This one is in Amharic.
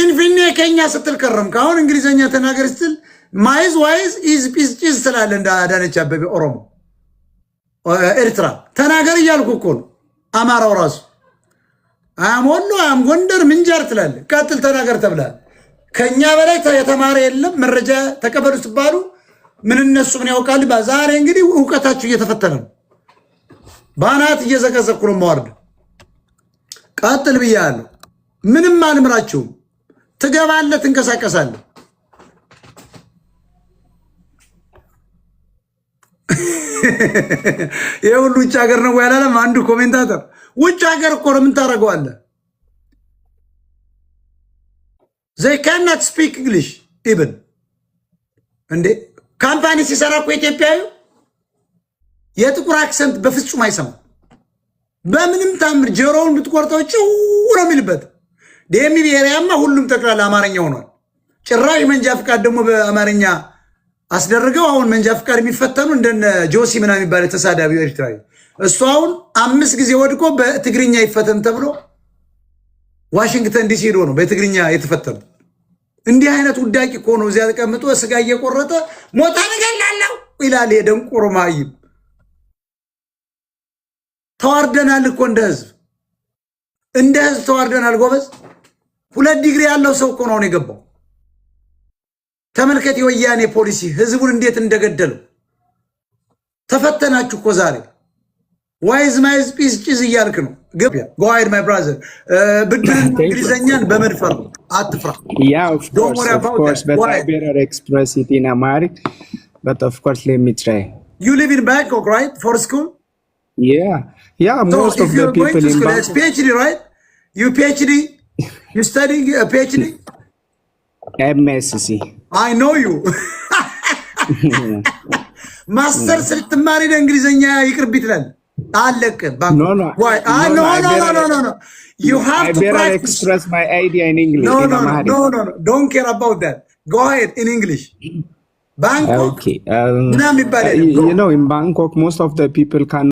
ፊንፊኔ ከኛ ስትል ከረምክ። አሁን እንግሊዘኛ ተናገር ስትል ማይዝ ዋይዝ ኢዝ ፒስ ጭዝ ትላለህ። እንደ አዳነች አበቤ ኦሮሞ ኤርትራ ተናገር እያልኩ እኮ ነው። አማራው ራሱ አም ወሎ አም ጎንደር ምንጃር ትላለህ። ቀጥል ተናገር ተብለሃል። ከኛ በላይ የተማረ የለም። መረጃ ተቀበሉ ሲባሉ ምን እነሱ ምን ያውቃል? ዛሬ እንግዲህ እውቀታችሁ እየተፈተነ ነው። ባናት እየዘቀዘቅኩ ነው የማወርድ። ቀጥል ብያለሁ። ምንም አልምራችሁም። ትገባለህ፣ ትንቀሳቀሳለህ። ይሄ ሁሉ ውጭ ሀገር ነው ያላለም አንዱ ኮሜንታተር። ውጭ ሀገር እኮ ነው። ምን ታደርገዋለህ? they cannot speak English even እንዴ ካምፓኒ ሲሰራ እኮ ኢትዮጵያዊ የጥቁር አክሰንት በፍጹም አይሰማም። በምንም ታምር ጆሮውን ብትቆርጠው ጭው ነው የሚልበት። ዴሚ ብሔርያማ ሁሉም ጠቅላላ አማርኛ ሆኗል። ጭራሽ መንጃ ፍቃድ ደግሞ በአማርኛ አስደርገው አሁን መንጃ ፍቃድ የሚፈተኑ እንደነ ጆሲ ምናምን የሚባል ተሳዳቢ ኤርትራዊ እሱ አሁን 5 ጊዜ ወድቆ በትግርኛ ይፈተን ተብሎ ዋሽንግተን ዲሲ ሄዶ ነው በትግርኛ የተፈተኑ። እንዲህ አይነት ውዳቂ እኮ ነው እዚያ ተቀምጦ ስጋ እየቆረጠ ሞታ ነገላለው ይላል። የደንቆሮ ማይም ተዋርደናል እኮ እንደ ህዝብ ተዋርደናል ጎበዝ። 2 ዲግሪ ያለው ሰው እኮ ነው የገባው። ተመልከት የወያኔ ፖሊሲ ህዝቡን እንዴት እንደገደለው። ተፈተናችሁ እኮ ዛሬ ዋይዝ ማይዝ ፒስ ጭዝ እያልክ ነው። ገቢያ go ahead my brother ብድር እንግሊዘኛን በመድፈር አትፍራ። Yeah, of course, but I better express it in Amharic, but of course let me try. You live in Bangkok, right? For school? Yeah, so most of the people in Bangkok. It's PhD, right? You studying a PhD? MSc. I know you. ማስተር ስትማሪ እንግሊዘኛ ይቅርብ ይላል። አለቀ ባንክ No. Why? No. You have to practice. Express my idea in English. No. Don't care about that. Go ahead in English. Bangkok. Okay. ምናምን ይባላል። You know, in Bangkok, most of the people can